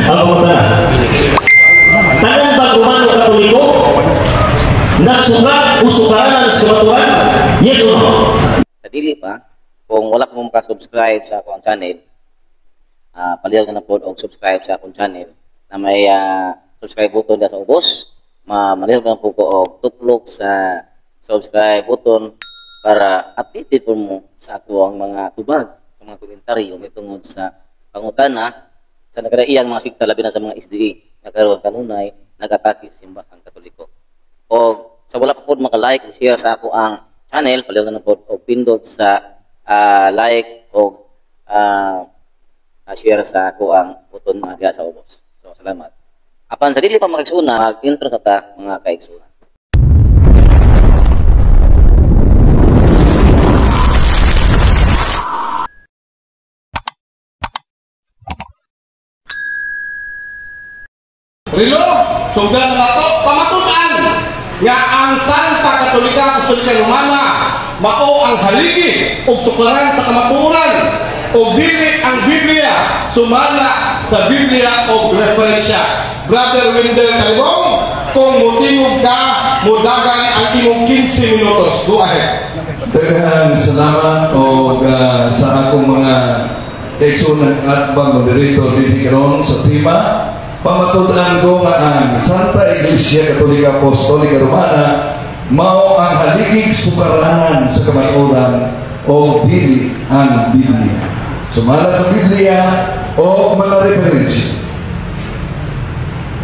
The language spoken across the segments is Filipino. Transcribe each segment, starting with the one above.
Ako na. Tanan ba kumano Katoliko? Nagsukat o sukaranan sa kamaturan? Yes or no? Sa dili pa, kung wala mo maka-subscribe sa akong channel, palihog na po og subscribe sa akong channel na may subscribe button sa ubos. Malihog na po ko og tuplok sa subscribe button para updated po mo sa ako ang mga tubag, mga komentaryo may tungod sa pangutana sa nagkaraiyang mga sikta labi na sa mga SDA nagkaroon kanunay nag-atake sa simbahang Katoliko. O sa wala pa po maka-like o share sa ako ang channel, palihog na po og pindot sa like o share sa ako ang button mga sa ubos. So salamat. Apan sa dili pa mag-igsuna, mag-intro sa ta mga kaigsuna. Rilo, sugdan nato pamatutan nga ang Santa Katolika Apostolika Romana mao ang haligi ug suklaran sa kamatuoran ug dili ang Biblia sumala sa Biblia og referensya. Brother Wendell Calvong, kung mutingog ka, mudagan ang imong 15 minutos. Go ahead. Daghang salamat o sa akong mga eksunan at moderator dito karon sa tema. Pamatudan ko nga ang Santa Iglesia Katolika Apostolika Romana mao ang haligig sukaranan sa kamatuoran o dili ang Biblia. Sumala sa Biblia o mga referensya.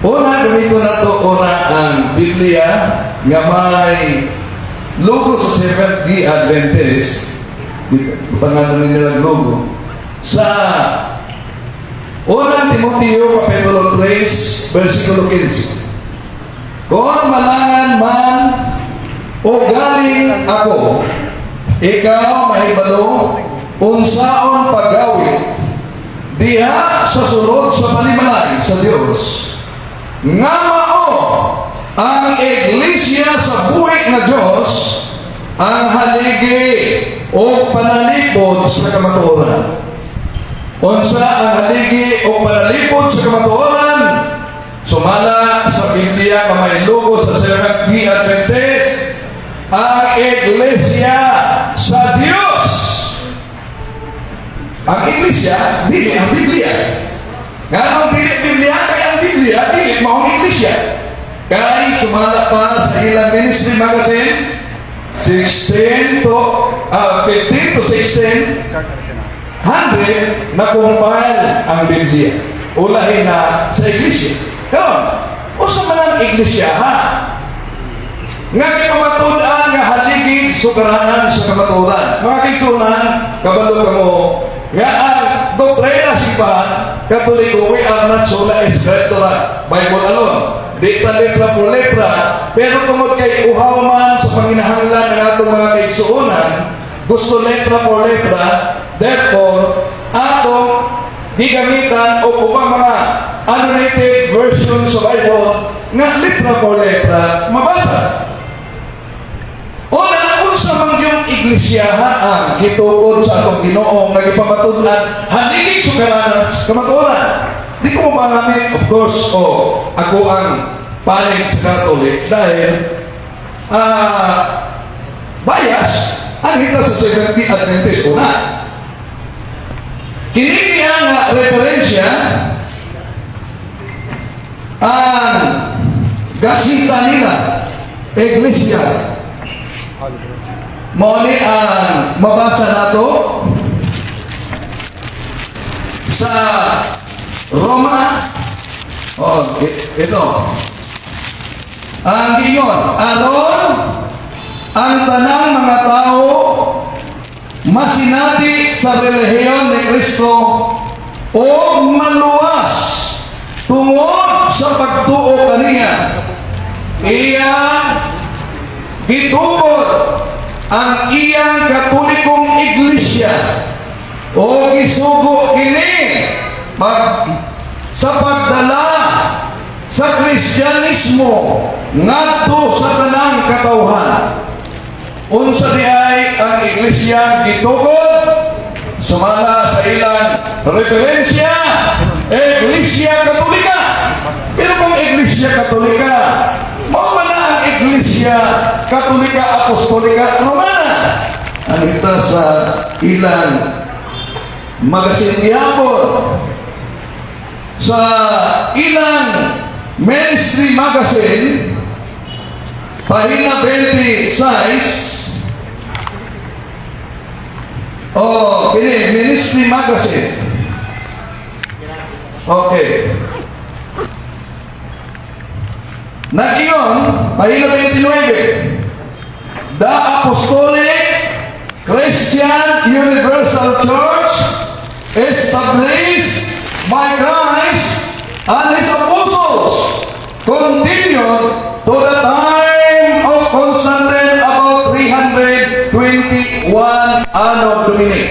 Una, ganito na ito, ang Biblia nga may logo sa Seventh-day Adventist, pangalan nila logo, sa unang Timoteo, Kapitulo 3, versikulo 15. Kung malangan man o galing ako, ikaw mahibalo, unsaon paggawi, diha sa sunod sa panimalay sa Diyos. Nga mao ang iglesia sa buhay na Diyos ang haligi o panalipod sa kamatuoran. Unsa ang haligi o panalipod sa kamatuoran? Sumala sa Biblia na may logo sa Seventh-day Adventist ang iglesia sa Diyos. Ang iglesia, dili ang Biblia. Nga ang dili Biblia, kaya ang Biblia, dili maong iglesia. Kaya sumala pa sa ilang ministry magazine, 15 to 16, 100 na compile ang Biblia. Ulahin na sa iglesia. Karon, usa man ang iglesia, ha? Nga pamatudan nga haligi sukaranan sa kamatuoran. Mga kaigsunan, kabalo kamo nga ang doktrina sipahan Katoliko, we are not sola escritura, Bible alone. Di ta letra por letra, pero tungod kay uhaw man sa panginahanglan ng atong mga kaigsuonan, gusto letra por letra, therefore, atong gigamitan o upang mga annotated version sa Bible nga letra por letra mabasa. Una, unsa man yung iglesyahaan gitukod sa atong Ginoo nga gipamatudan haligi sukaranan kamatuoran. Di ko magamit, of course, ako ang panig sa Catholic dahil bias ang hita sa Seventh-day Adventist una. Kini nga referensya ang gasita nila Iglesia. Muli ang mabasa nato sa Roma. Ito. Ang gingon, aron ang tanang mga tao masinati sa relihiyon ni Kristo o maluwas tungod sa pagtuo kaniya. Iya gitubod ang iyang katolikong iglesia o gisugo kini sa pagdala sa Kristyanismo ngadto sa tanang katawhan. Unsa di ay ang iglesia gitugod sumala sa ilang referensya Iglesia Katolika Iglesia Katolika Apostolika Romana. Ang ita sa ilang magasin gihapon. Sa ilang ministry magazine, pahina 26, ini ministry magazine. Okay. Nag-iyon, pahina 29, The Apostolic Christian Universal Church established by Christ and His apostles continued to the time of Constantine about 321 Anno Domini.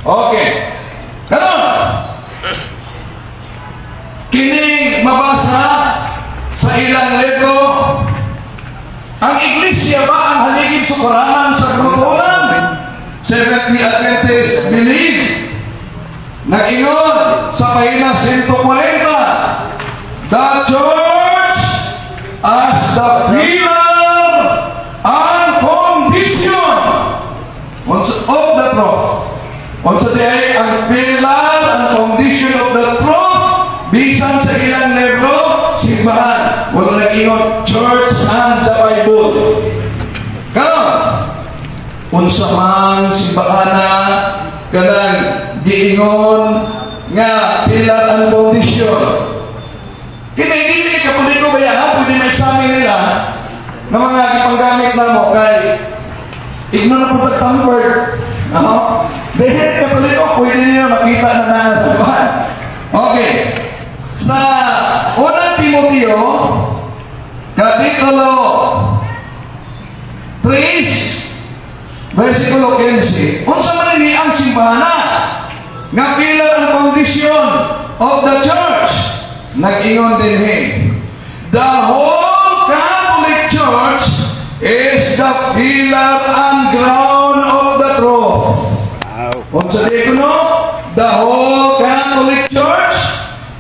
Okay. Ganon. Kining mabasa sa ilang libro. Ang iglesia ba ang haligid sukaranan sa kamatuoran? Seventh-day Adventists believe. Nag-ingon sa pahina 140, the church as the pillar and foundation of the truth. Unsa diay ang pillar and foundation of the truth, bisan sa ilang libro, simbahan. Wala nag-ingon church and the Bible. Karon, unsa man simbahana kanang giingon nga pillar and foundation. Kini-dili ka pwede ko bayahan, pwede may examine nila na mga ipanggamit na mo kay ignon na po pag-tampered. Dahil ka pwede ko, pwede nila makita na na sa bahan. Okay. Sa unang Timoteo, Kapitulo 3, versikulo 15, unsa man ni ang simbahana nga pillar and foundation of the church. Nag-ingon din the whole Catholic Church is the pillar and ground of the truth. Unsa di kuno? The whole Catholic Church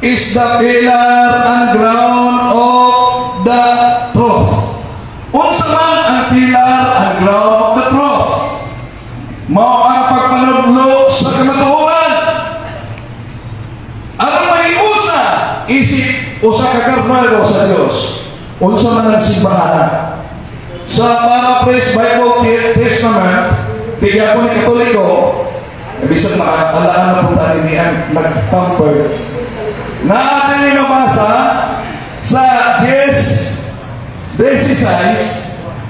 is the pillar and ground of the truth. Unsa man ang pillar and ground of the truth? Mao ang pagpanudlo sa kamatuoran. Aron mahiusa isip usa ka karnero sa Dios. Unsa man ang simbahan? Sa Paraphrase Bible Testament, tiga po ni Katoliko, bisag maalaan na po tayo ni ang nag-tamper. Naatin ni mabasa sa 10:16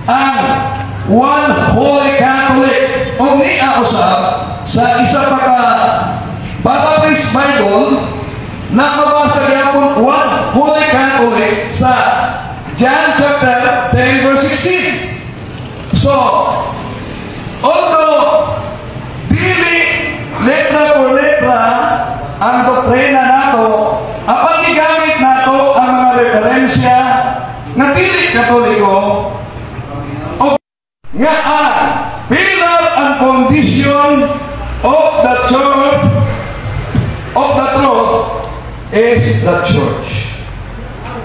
ang one holy Catholic o niya usap sa isa pa ka Baptist Bible na mabasa gyapon one holy Catholic sa John chapter 10 verse 16. So although dili letra por letra ang doktrina nato, apang gigamit nato ang mga referensya nga dili Katoliko o nga ang pillar and foundation of the church of the truth is the church.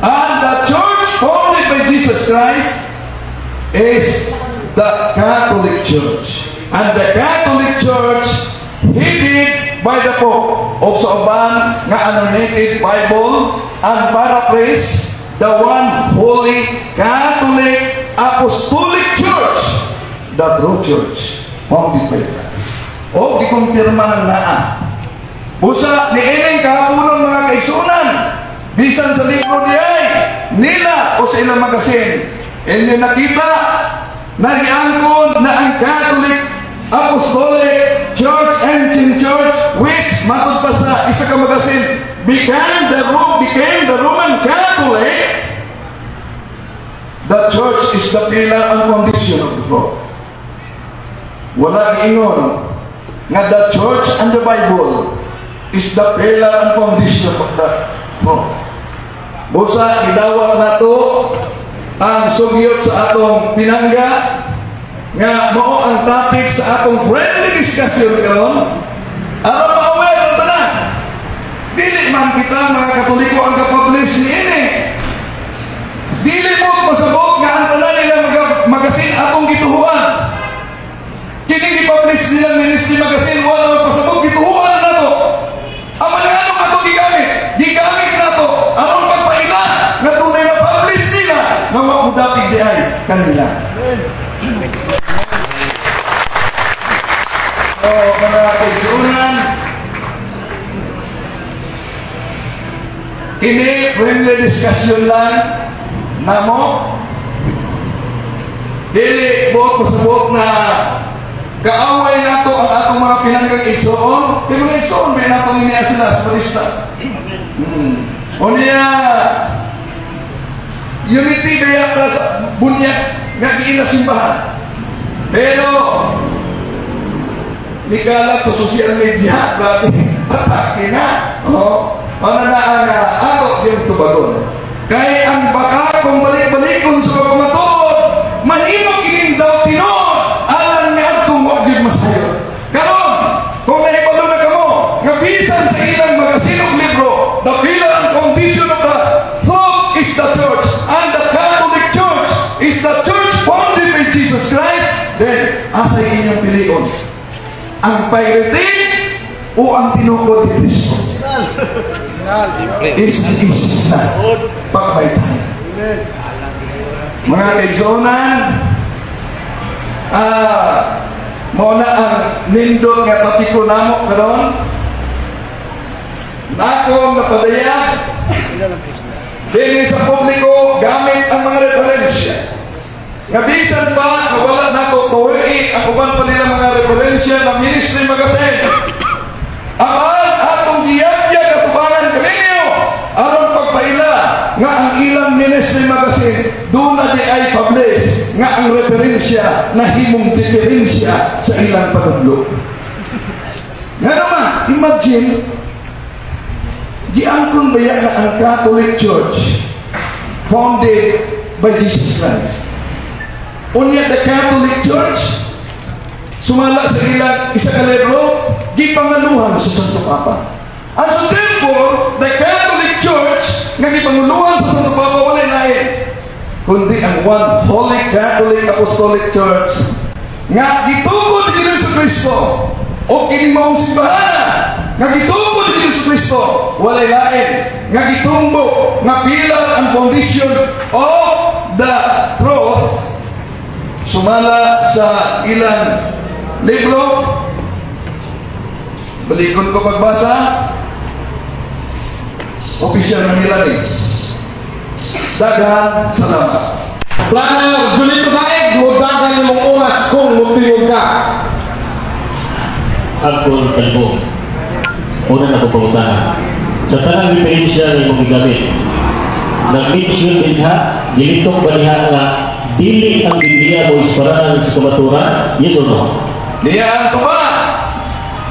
And the church founded by Jesus Christ is the Catholic Church. And the Catholic Church headed by the Pope o sa uban nga annotated Bible and paraphrase the one holy Catholic Apostolic Church, the true church founded by Christ. O gikumpirma ng naa. Busa ni ining kahaponon mga kaigsunan bisan sa libro diay nila o sa ilang magasin. Inyo nakita na giangkon na ang Catholic Apostolic Church, Ancient Church, which matod pa sa isa ka magasin became the Roman Catholic. The church is the pillar and foundation of the truth. Wala ingon nga the church and the Bible is the pillar and foundation of the truth. Busa idawat nato ang sugyot sa atong pinangga nga mao ang topic sa atong friendly discussion karon. Aron ma-aware ang tanan. Dili man kita mga Katoliko ang kapublish ni ini. Dili kanila. So, mga kaigsunan, ini friendly discussion lang na mo. Dili buot pasabot na kaaway nato ang atong mga pinanggang igsoon. Kaya mga igsoon, may natong niya sila sa palista. O niya, unity kaya ka sa bunyag nga giila simbahan. Pero, nikalat sa social media, dati atake na. Mananaan na ato yung tubagon. Kaya ang baka kung balik-balikon sa pagpamatuod, manino kinindaw tinood, alam nga at tumwagid masayo. Karon, kung naibalo na kamo, nga bisan sa ilang magasinong libro, the pillar and foundation of the thought is the church, and the Catholic Church is the church founded by Jesus Christ, then asa inyong pilion? Ang pirate o ang tinukod ni Kristo? Is na pagbaytay. Mga kaigsonan, muna ang nindot nga tapiko namo karon. Nakong napadayag din sa publiko gamit ang mga referensya. Nga bisan pa wala nato tuwi ang uban pa nila mga referensya ng Ministry Magazine. Aman atong giyadya katubangan kaninyo aron pagpaila nga ang ilang Ministry Magazine doon na di ay publish nga ang referensya na himong diferensya sa ilang panudlo. Nga naman, imagine giangkon baya nga ang Catholic Church founded by Jesus Christ. Unya the Catholic Church sumala sa ilang isa ka libro gipangaluhan sa Santo Papa. And so therefore, the Catholic Church nga gipanguluhan sa Santo Papa wala lain kundi ang one Holy Catholic Apostolic Church nga gitugod ni Kristo o kini maong simbahan nga gitugod ni Kristo wala lain nga gitumbo nga pillar and foundation of the truth sumala sa ilang libro. Balikon ko pagbasa. Opisyal na nila ni. Daghang salamat. Plano, Julito Daig, mudagan yung oras kung mutiyog ka. Agkol talbo. Una na pupunta. Sa tanang diferensya na imong gigamit. Nag-mention din ha, dilitok ba niya nga dili ang Biblia mo isparanan sa kamaturan? Yes or no? Diyan to ba?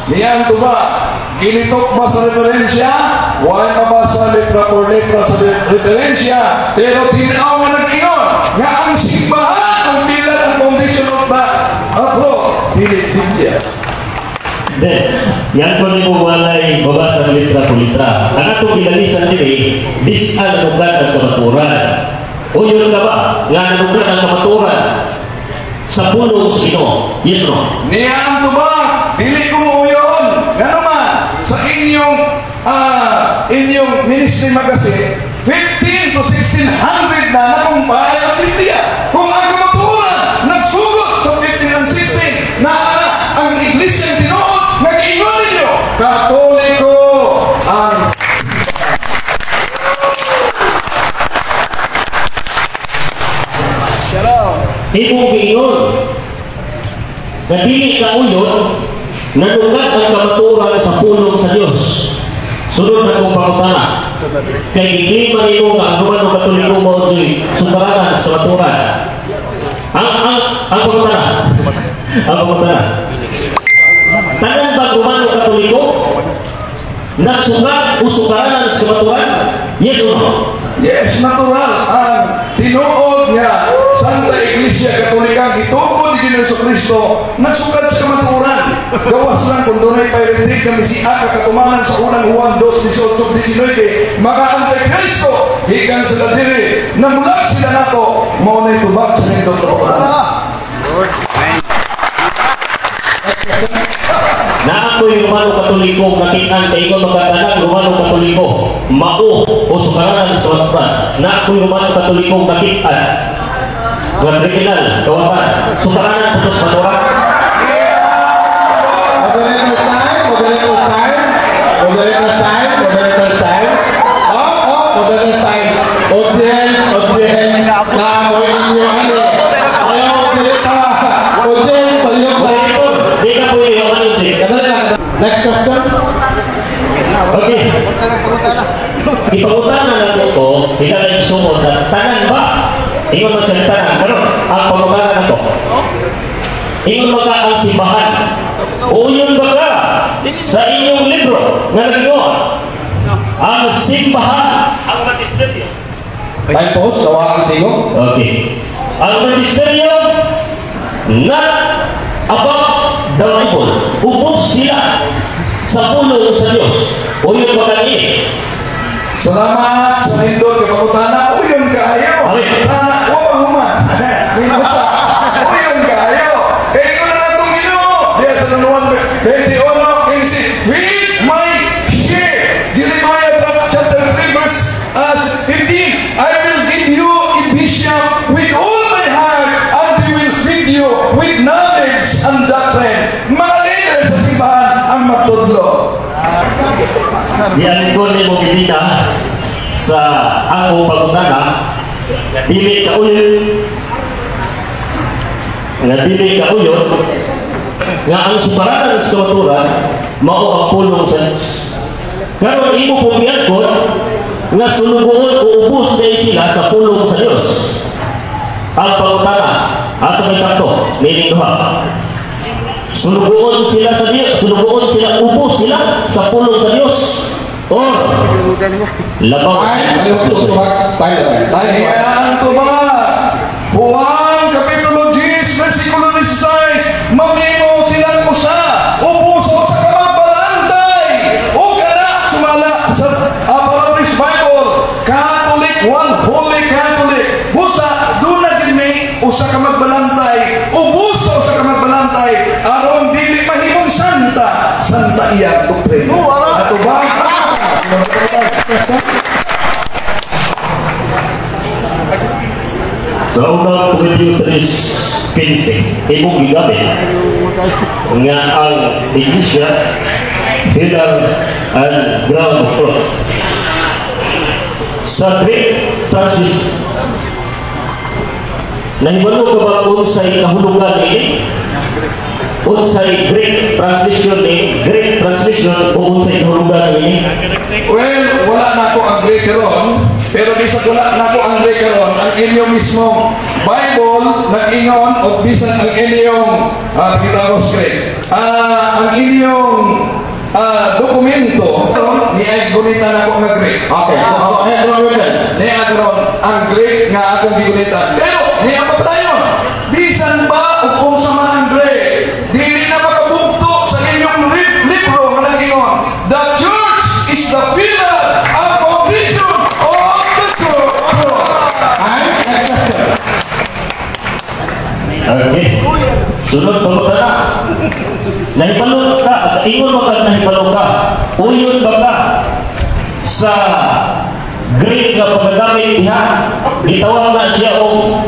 Diyan to ba? Gilitok ba sa referensya? Huwag ka ba sa letra por letra sa referensya? Pero tinaw nga nag-ingon nga ang simbahan ang pillar ang foundation of the afro. Dili Biblia. Then, yan ko ni mo walay babasa ng letra por letra. Ang atong kinalisan din disan ang ugat ng kamaturan. O yun ka ba? Nga nanugat ang kamaturan sa pulong sino? Yes or no? Niyaan to ba? Dili ko mo yun. Nga naman, sa inyong Ministry Magazine, 15 to 1600 na nakumpay ang Biblia. Kung ang kamaturan nagsugot sa 15 and 16 na ang Iglesia tinuod, nag-ingon ninyo, Katoliko ang Ibong giingon na dili ka uyon nanugat ang kamaturan sa pulong sa Diyos. Sunod na kong pangutana. Kay iklima nimo nga ang naman ng Katoliko mo sumbaran sa kamaturan. Ang pangutana. Ang pangutana. Tanan ba naman ng Katoliko nagsugat o sumbaran sa kamaturan? Yes or no? yes, natural ang tinuod niya Santa Iglesia Katolika gituod ni Jesu Kristo nagsugat sa kamaturan gawas lang kung doon ay pairindig na misiya kakatumanan sa unang Juan 2:18-19 mga anti-Kristo hikan sila diri na mula sila nato maunay tubag sa nindot na na ako'y Romano Katoliko nakitaan kay ko magkatanan Romano Katoliko mao o sukaranan sa kamaturan na ako'y Romano Katoliko nakitaan nga kriminal, kawatan, sumaranan, putos paturan. Moderator's time, moderator's time, moderator's time, moderator's time. Moderator's time. Audience, namoy ninyo ano. Ayaw, audience, paliyok tayo. Di ka pwede yung ano, Jake. Next question. Okay. Ipagutan na natin ko, hindi na sumod na tanan ba? Ingon mo sa tanan, pero ang pamagalan na to. Ingon mo ka ang simbahan. Uyon ba ka sa inyong libro na nagingon? Ang simbahan, ang magisteryo. Time pause, sawa ang tingog. Okay. Ang magisteryo na above the Bible, ubos sila sa pulong sa Diyos. Uyon ba ka niya? Salamat sa lindot kay pangutana. Uyon kaayo. Sana wa human. Minusa. Uyon kaayo. Kay ko na natong Ginoo. Diya sa Nuan 21:15. Feed my sheep. Jeremiah chapter 3 verse 15. I will give you a vision with all my heart, and I will feed you with knowledge and doctrine. Mga leader sa simbahan ang matudlo. Yan ko ni mo kita sa ako pagutana dili ka uyon nga ang sumaranan sa kawaturan mao ang pulong sa Diyos. Karon imo pugyan ko nga sulugoon o ubos dahil sila sa pulong sa Diyos. Ang pagutana asa may sakto meaning duha. Sulugoon sila sa Diyos, sulugoon sila, ubos sila sa pulong sa Diyos. Or labaw. Tayo Ayan to mga Juan Kapitulo 10 versikulo 16 mamimo silang usa ubuso sa kamabalantay o kana sumala sa Apostolic Bible Catholic one Holy Catholic busa duna din may usa ka magbalantay ubuso sa kamagbalantay aron dili mahimong santa iya doktrina ato ba Sa unang Korintios 3:15, imong gigamit nga ang Iglesia pillar and ground of truth. Sa Greek translation, nahibalo ka ba unsay kahulugan ni? Unsay Greek translation ni? Greek translation o unsay kahulugan ni? Well, wala na ako ang Greek karon, pero di sa wala na ako ang Greek karon, ang inyong mismong Bible nag-ingon o bisan ang inyong kitapos Greek. Ang inyong dokumento ni ay gunitan ako ng Greek. Okay. Ni agron ang Greek nga akong gigunitan. Pero ni ang pagdayon, bisan ba o kung sa man ang Greek, dili na makabugto sa inyong libro nga nag-ingon, the church is the pillar and foundation of the church. Okay. Sunod pagkakala. Nahipalo ka, ingon mo ka nahipalo ka. Uyon ba ka sa Greek nga pagkagamit niya? Gitawag na siya o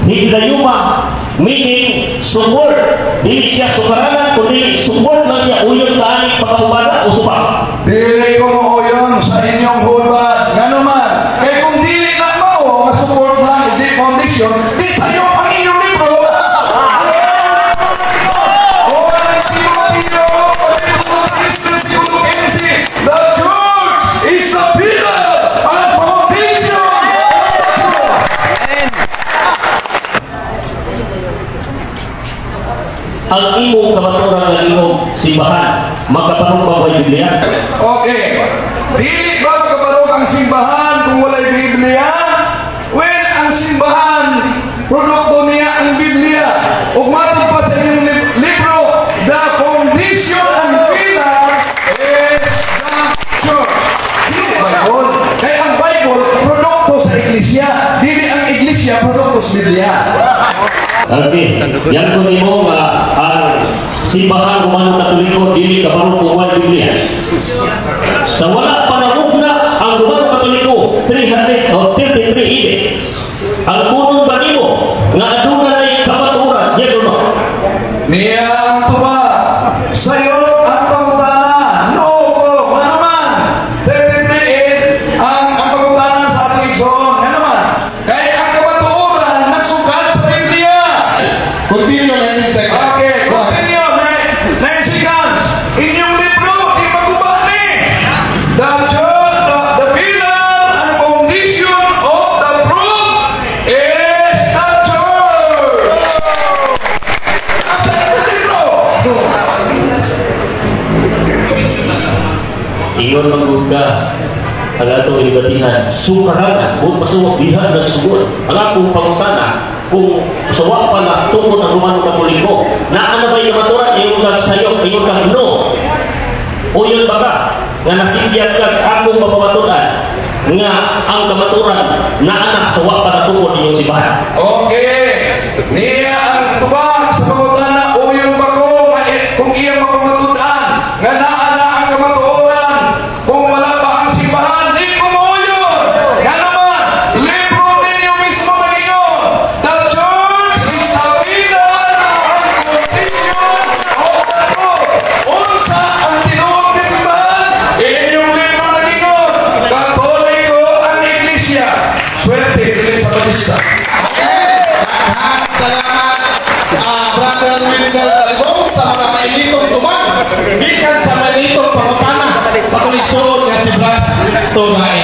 higdayuma, meaning support. Dili siya sukaranan, kundi support lang siya. Uyon ka aning pagkakubala o supa. Dili ko mo yun sa inyong hulbat. Nga naman, kaya kung dili na mo, support lang, di foundation, di sa'yo ang inyong libro. The church is the pillar and foundation. Ang imong kamaturan ng imong simbahan, magkapanong ba ba yung Biblia? Okay. Dili ba makabarog ang simbahan kung wala'y Biblia? Well, ang simbahan, produkto niya ang Biblia. Ug matod pa sa inyong libro, the foundation and pillar is the church. Dili Bible. Kaya ang Bible, produkto sa iglesia. Dili ang iglesia, produkto sa Biblia. Okay. Yan ko nimo ang simbahan Romano Katoliko dili kabarong kung wala Biblia. Sa wala panahugna ang Romano Katoliko 333 AD. Ang punon ba nimo nga magod ka. Ang atong inibatihan, sukaran, kung pasuwag dihan ng sugod. Ang akong pangutana, kung suwa pa na tungkol ang Romano Katoliko, na ano ba yung maturan, yung kang sayo, yung kang no? O yun ba ka, nga nasindihan ka akong mapamaturan, nga ang kamaturan na anak suwa pa na tungkol yung simbahan. Okay. Niya ang tubag sa pangutana, uyon ba ko, kung iya mapamatudan, nga naana ang kamatuoran, kung wala ba ang simbahan, di ko mauyon. Nga naman, libro ninyo mismo mag-iyon. The church is a pillar and condition of the truth. Unsa ang tinuod ng simbahan, inyong libro mag-iyon. Katoliko ang iglesia. Swerte, rin sa balista. Salamat, Brother Wendell Talibong sa mga mainitong tumag. Gikan sa mainitong pangutana, patuligsoon nga si Brad Tunay.